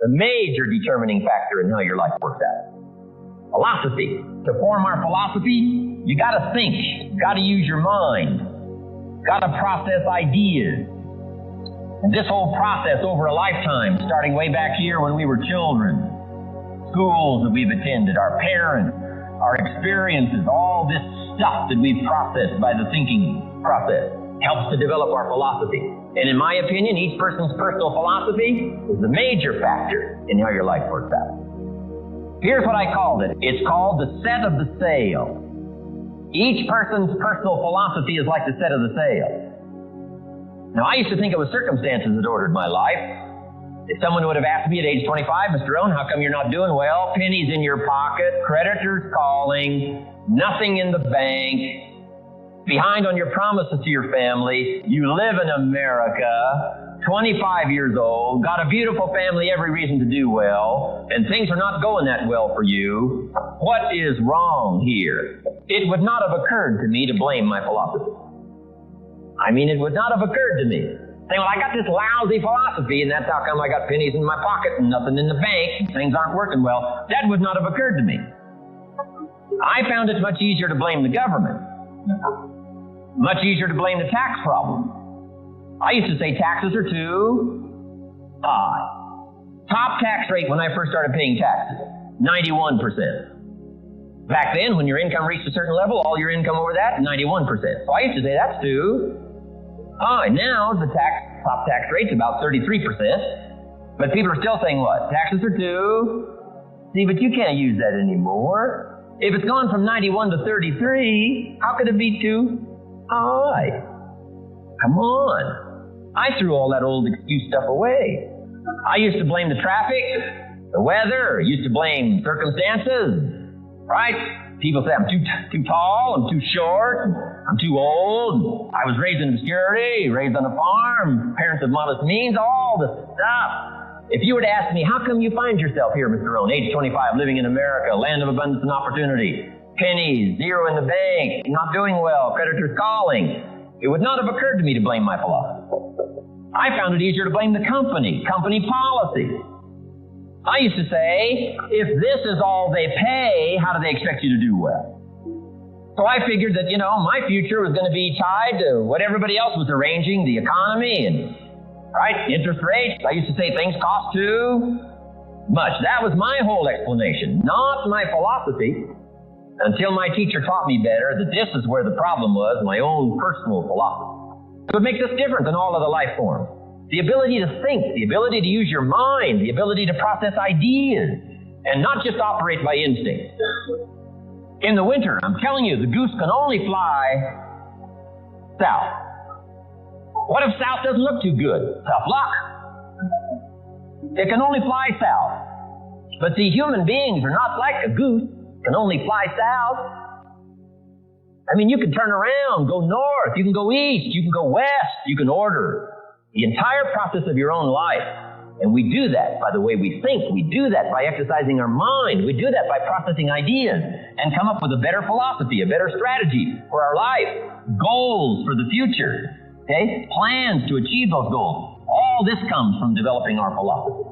the major determining factor in how your life works out. Philosophy. To form our philosophy, you got to think. You got to use your mind. Got to process ideas. And this whole process over a lifetime, starting way back here when we were children, schools that we've attended, our parents, our experiences, all this stuff that we've processed by the thinking process helps to develop our philosophy. And in my opinion, each person's personal philosophy is the major factor in how your life works out. Here's what I called it. It's called the set of the sail. Each person's personal philosophy is like the set of the sail. Now, I used to think it was circumstances that ordered my life. If someone would have asked me at age 25, Mr. Rohn, how come you're not doing well? Pennies in your pocket, creditors calling, nothing in the bank, behind on your promises to your family, you live in America, 25 years old, got a beautiful family, every reason to do well, and things are not going that well for you. What is wrong here? It would not have occurred to me to blame my philosophy. It would not have occurred to me. Saying, well, I got this lousy philosophy, and that's how come I got pennies in my pocket and nothing in the bank, and things aren't working well. That would not have occurred to me. I found it much easier to blame the government. Much easier to blame the tax problem. I used to say taxes are too high. Top tax rate when I first started paying taxes, 91%. Back then, when your income reached a certain level, all your income over that, 91%. So I used to say that's too high. Now the top tax rate's about 33%. But people are still saying what? Taxes are too. See, but you can't use that anymore. If it's gone from 91 to 33, how could it be too high? Come on. I threw all that old excuse stuff away. I used to blame the traffic, the weather, used to blame circumstances, right? People say I'm too tall, I'm too short, I'm too old, I was raised in obscurity, raised on a farm, parents of modest means, all this stuff. If you were to ask me, how come you find yourself here, Mr. Rohn, age 25, living in America, land of abundance and opportunity, pennies, zero in the bank, not doing well, creditors calling, it would not have occurred to me to blame my philosophy. I found it easier to blame the company policy. I used to say, if this is all they pay, how do they expect you to do well? So I figured that, my future was going to be tied to what everybody else was arranging, the economy and, right, interest rates. I used to say things cost too much. That was my whole explanation, not my philosophy, until my teacher taught me better that this is where the problem was, my own personal philosophy. So it makes us different than all other life forms. The ability to think, the ability to use your mind, the ability to process ideas, and not just operate by instinct. In the winter, I'm telling you, the goose can only fly south. What if south doesn't look too good? Tough luck. It can only fly south. But see, human beings are not like a goose, can only fly south. You can turn around, go north, you can go east, you can go west, you can order the entire process of your own life. And we do that by the way we think. We do that by exercising our mind. We do that by processing ideas and come up with a better philosophy, a better strategy for our life, goals for the future, okay? Plans to achieve those goals. All this comes from developing our philosophy.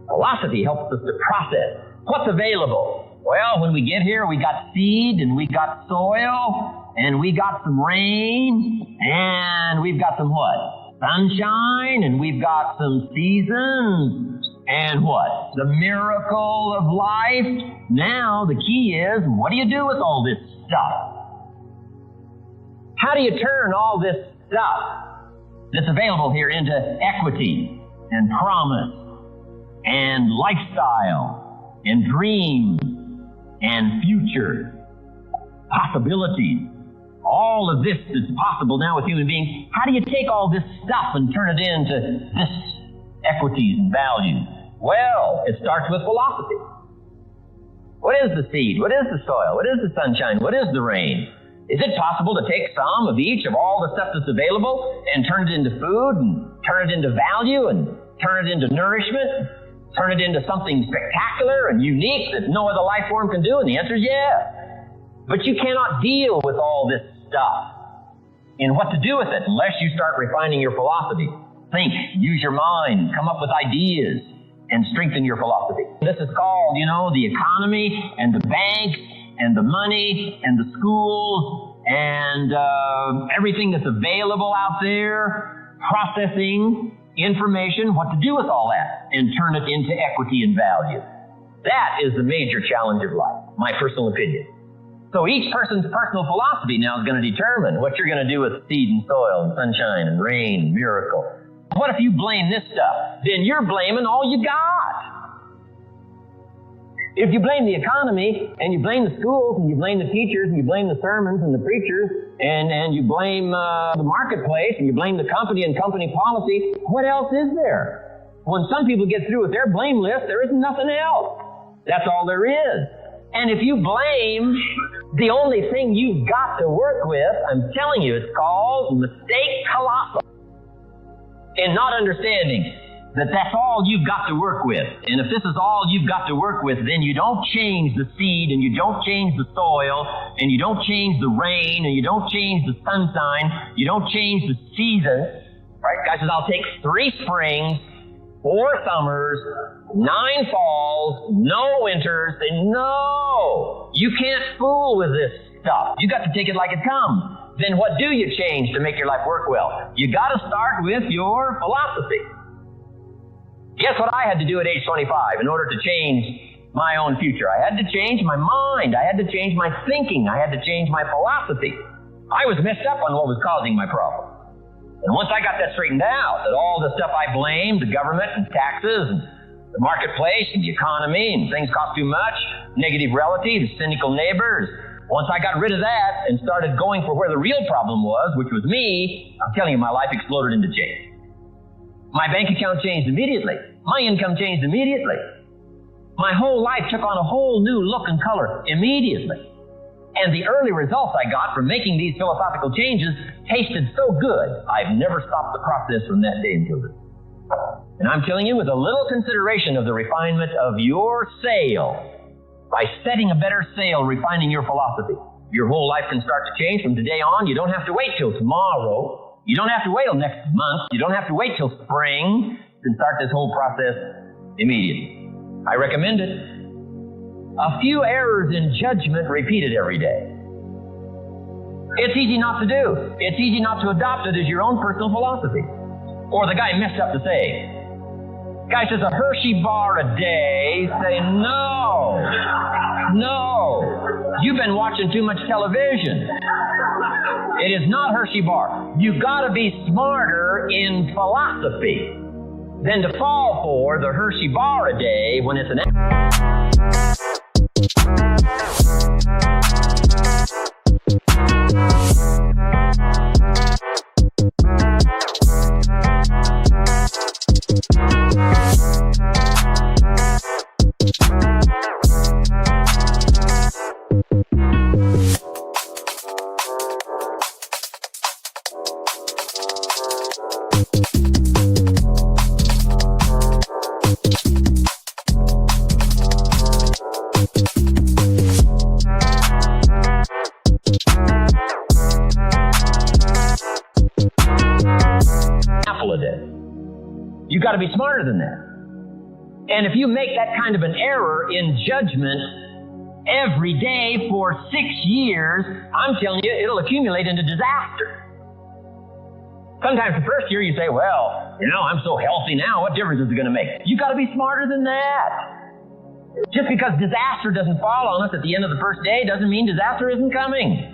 Philosophy helps us to process what's available. Well, when we get here, we got seed, and we got soil, and we got some rain, and we've got some what? Sunshine, and we've got some seasons, and what? The miracle of life. Now, the key is, what do you do with all this stuff? How do you turn all this stuff that's available here into equity, and promise, and lifestyle, and dreams, and future possibilities? All of this is possible now with human beings. How do you take all this stuff and turn it into this equities and values? Well, it starts with philosophy. What is the seed? What is the soil? What is the sunshine? What is the rain? Is it possible to take some of each of all the stuff that's available and turn it into food and turn it into value and turn it into nourishment? Turn it into something spectacular and unique that no other life form can do? And the answer is yes. But you cannot deal with all this stuff and what to do with it unless you start refining your philosophy. Think, use your mind, come up with ideas, and strengthen your philosophy. This is called, the economy and the bank and the money and the schools and everything that's available out there, processing information, what to do with all that, and turn it into equity and value. That is the major challenge of life, my personal opinion. So each person's personal philosophy now is going to determine what you're going to do with seed and soil and sunshine and rain and miracle. What if you blame this stuff? Then you're blaming all you got. If you blame the economy, and you blame the schools, and you blame the teachers, and you blame the sermons and the preachers, and you blame the marketplace, and you blame the company and company policy, what else is there? When some people get through with their blame list, there isn't nothing else. That's all there is. And if you blame the only thing you've got to work with, I'm telling you, it's called mistake colossal. In not understanding that that's all you've got to work with. And if this is all you've got to work with, then you don't change the seed, and you don't change the soil, and you don't change the rain, and you don't change the sunshine, you don't change the seasons. Right? God says, I'll take 3 springs, 4 summers, 9 falls, no winters. And no, you can't fool with this stuff. You got to take it like it comes. Then what do you change to make your life work well? You got to start with your philosophy. Guess what I had to do at age 25 in order to change my own future? I had to change my mind. I had to change my thinking. I had to change my philosophy. I was messed up on what was causing my problem. And once I got that straightened out, that all the stuff I blamed, the government and taxes and the marketplace and the economy and things cost too much, negative relatives, cynical neighbors, once I got rid of that and started going for where the real problem was, which was me, I'm telling you, my life exploded into change. My bank account changed immediately. My income changed immediately. My whole life took on a whole new look and color immediately. And the early results I got from making these philosophical changes tasted so good, I've never stopped the process from that day until this. And I'm telling you, with a little consideration of the refinement of your sail, by setting a better sail, refining your philosophy, your whole life can start to change from today on. You don't have to wait till tomorrow. You don't have to wait till next month. You don't have to wait till spring. You can start this whole process immediately. I recommend it. A few errors in judgment repeated every day. It's easy not to do. It's easy not to adopt it as your own personal philosophy. Or the guy messed up to say. Guy says a Hershey bar a day. Say no. No. You've been watching too much television. It is not Hershey bar. You've got to be smarter in philosophy than to fall for the Hershey bar a day when it's an... You've got to be smarter than that. And if you make that kind of an error in judgment every day for 6 years, I'm telling you, it'll accumulate into disaster. Sometimes the first year you say, well, I'm so healthy now, what difference is it going to make? You've got to be smarter than that. Just because disaster doesn't fall on us at the end of the first day doesn't mean disaster isn't coming.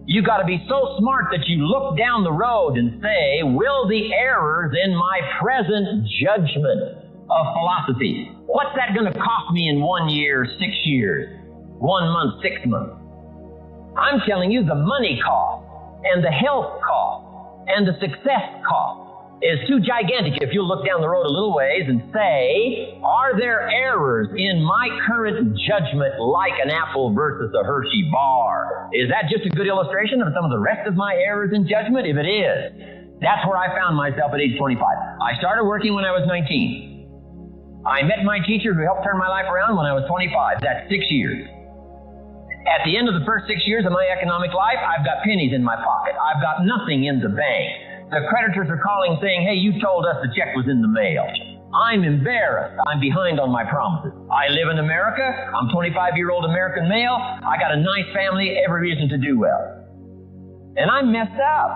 You've got to be so smart that you look down the road and say, will the errors in my present judgment of philosophy, what's that going to cost me in 1 year, 6 years, 1 month, 6 months? I'm telling you, the money cost and the health cost and the success cost is too gigantic if you look down the road a little ways and say, are there errors in my current judgment like an apple versus a Hershey bar? Is that just a good illustration of some of the rest of my errors in judgment? If it is, that's where I found myself at age 25. I started working when I was 19. I met my teacher who helped turn my life around when I was 25. That's 6 years. At the end of the first 6 years of my economic life, I've got pennies in my pocket. I've got nothing in the bank. The creditors are calling saying, hey, you told us the check was in the mail. I'm embarrassed. I'm behind on my promises. I live in America. I'm a 25-year-old American male. I got a nice family, every reason to do well. And I'm messed up.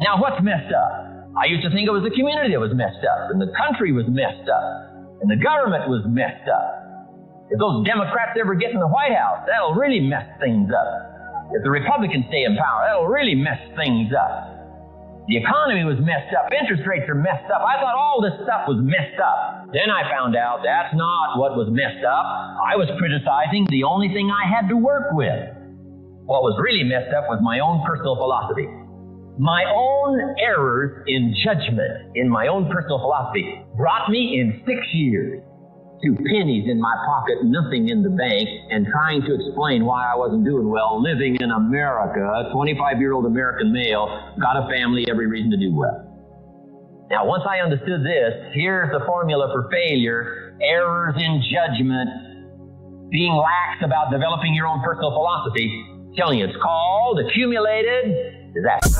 Now, what's messed up? I used to think it was the community that was messed up, and the country was messed up, and the government was messed up. If those Democrats ever get in the White House, that'll really mess things up. If the Republicans stay in power, that'll really mess things up. The economy was messed up. Interest rates are messed up. I thought all this stuff was messed up. Then I found out that's not what was messed up. I was criticizing the only thing I had to work with. What was really messed up was my own personal philosophy. My own errors in judgment in my own personal philosophy brought me in 6 years to pennies in my pocket, nothing in the bank, and trying to explain why I wasn't doing well, living in America, a 25-year-old American male, got a family, every reason to do well. Now, once I understood this, here's the formula for failure: errors in judgment, being lax about developing your own personal philosophy. I'm telling you, it's called accumulated disaster.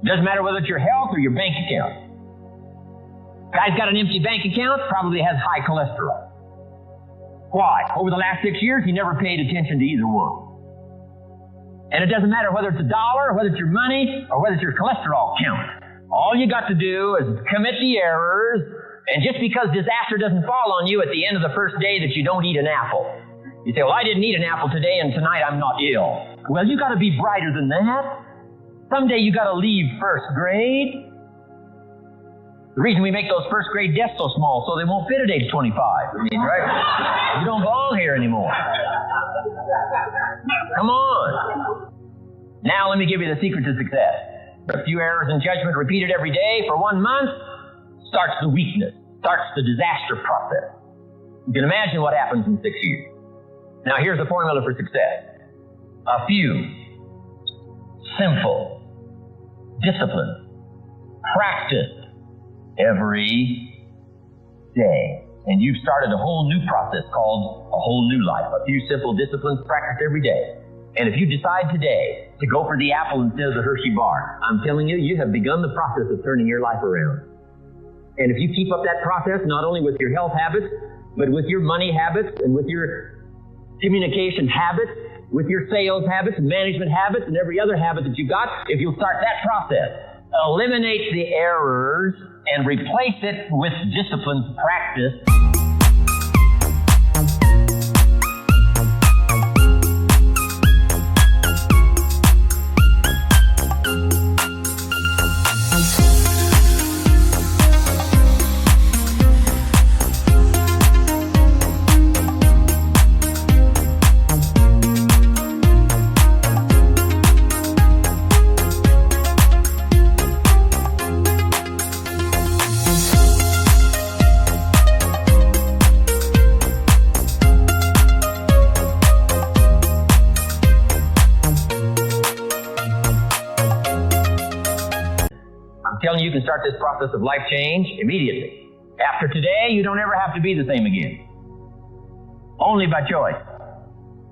Doesn't matter whether it's your health or your bank account. Guy's got an empty bank account, probably has high cholesterol. Why? Over the last 6 years, he never paid attention to either one. And it doesn't matter whether it's a dollar, or whether it's your money, or whether it's your cholesterol count. All you got to do is commit the errors, and just because disaster doesn't fall on you at the end of the first day that you don't eat an apple. You say, well, I didn't eat an apple today, and tonight I'm not ill. Well, you got to be brighter than that. Someday you got to leave first grade. The reason we make those first grade desks so small so they won't fit at age 25. I mean, right? You don't belong here anymore. Come on. Now let me give you the secret to success. A few errors in judgment repeated every day for 1 month starts the weakness, starts the disaster process. You can imagine what happens in 6 years. Now here's the formula for success. A few simple discipline, practice every day. And you've started a whole new process called a whole new life. A few simple disciplines practiced every day. And if you decide today to go for the apple instead of the Hershey bar, I'm telling you, you have begun the process of turning your life around. And if you keep up that process, not only with your health habits, but with your money habits and with your communication habits, with your sales habits and management habits and every other habit that you got, if you'll start that process, eliminate the errors and replace it with disciplined practice. You can start this process of life change immediately. After today, you don't ever have to be the same again. Only by choice.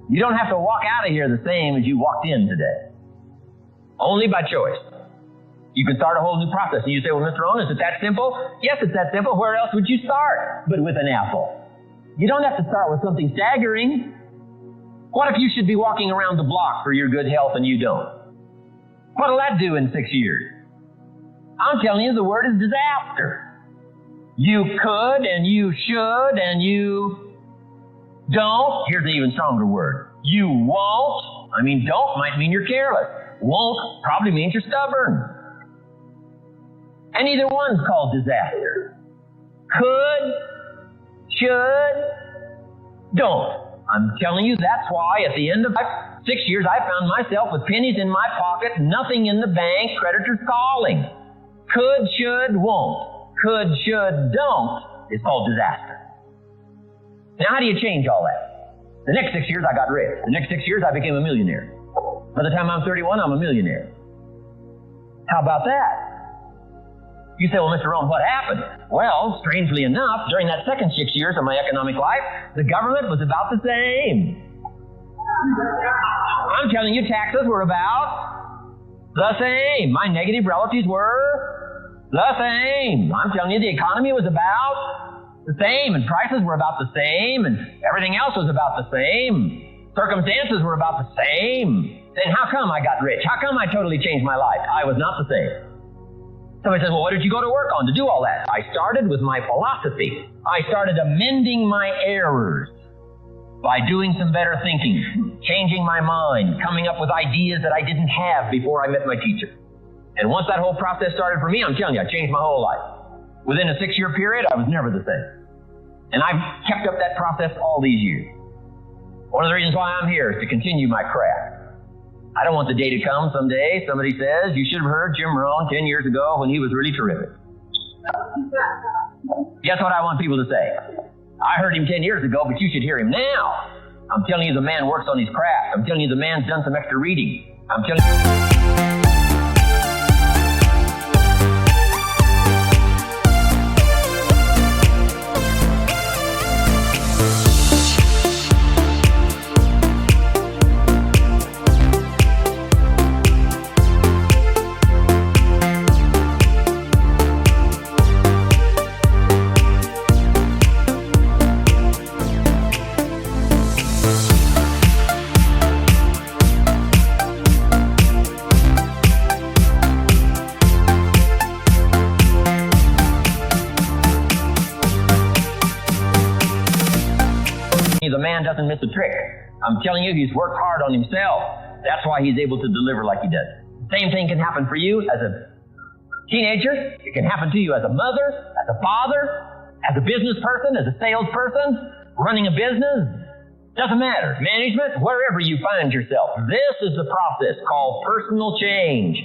You don't have to walk out of here the same as you walked in today. Only by choice. You can start a whole new process. And you say, well, Mr. Rohn, is it that simple? Yes, it's that simple. Where else would you start but with an apple? You don't have to start with something staggering. What if you should be walking around the block for your good health and you don't? What'll that do in 6 years? I'm telling you, the word is disaster. You could and you should and you don't. Here's an even stronger word. You won't. I mean, don't might mean you're careless. Won't probably means you're stubborn. And either one's called disaster. Could, should, don't. I'm telling you, that's why at the end of 6 years, I found myself with pennies in my pocket, nothing in the bank, creditors calling. Could, should, won't. Could, should, don't is called disaster. Now, how do you change all that? The next 6 years, I got rich. The next 6 years, I became a millionaire. By the time I'm 31, I'm a millionaire. How about that? You say, well, Mr. Rohn, what happened? Well, strangely enough, during that second 6 years of my economic life, the government was about the same. I'm telling you, taxes were about the same. My negative relatives were the same. I'm telling you, the economy was about the same, and prices were about the same, and everything else was about the same. Circumstances were about the same. Then how come I got rich? How come I totally changed my life? I was not the same. Somebody says, well, what did you go to work on to do all that? I started with my philosophy. I started amending my errors by doing some better thinking, changing my mind, coming up with ideas that I didn't have before I met my teacher. And once that whole process started for me, I'm telling you, I changed my whole life. Within a 6-year period, I was never the same. And I've kept up that process all these years. One of the reasons why I'm here is to continue my craft. I don't want the day to come someday somebody says, you should have heard Jim Rohn 10 years ago when he was really terrific. Guess what I want people to say? I heard him 10 years ago, but you should hear him now. I'm telling you, the man works on his craft. I'm telling you, the man's done some extra reading. I'm telling you... The man doesn't miss a trick. I'm telling you, he's worked hard on himself. That's why he's able to deliver like he does. Same thing can happen for you as a teenager. It can happen to you as a mother, as a father, as a business person, as a salesperson, running a business. Doesn't matter. Management, wherever you find yourself. This is the process called personal change.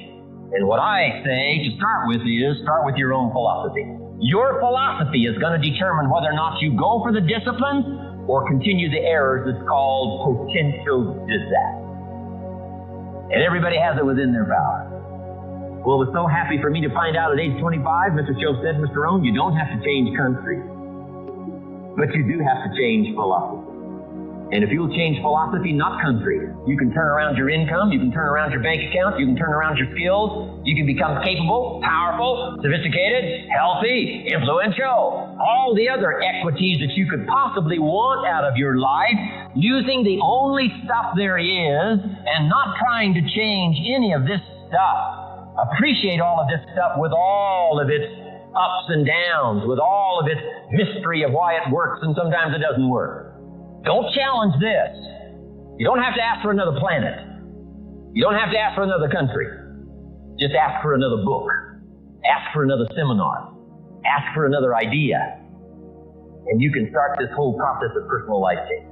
And what I say to start with is start with your own philosophy. Your philosophy is going to determine whether or not you go for the discipline or continue the errors that's called potential disaster. And everybody has it within their power. Well, it was so happy for me to find out at age 25, Mr. Shoaff said, Mr. Rohn, you don't have to change countries, but you do have to change philosophy. And if you'll change philosophy, not country, you can turn around your income, you can turn around your bank account, you can turn around your skills, you can become capable, powerful, sophisticated, healthy, influential, all the other equities that you could possibly want out of your life, using the only stuff there is and not trying to change any of this stuff. Appreciate all of this stuff with all of its ups and downs, with all of its mystery of why it works and sometimes it doesn't work. Don't challenge this. You don't have to ask for another planet. You don't have to ask for another country. Just ask for another book. Ask for another seminar. Ask for another idea. And you can start this whole process of personal life change.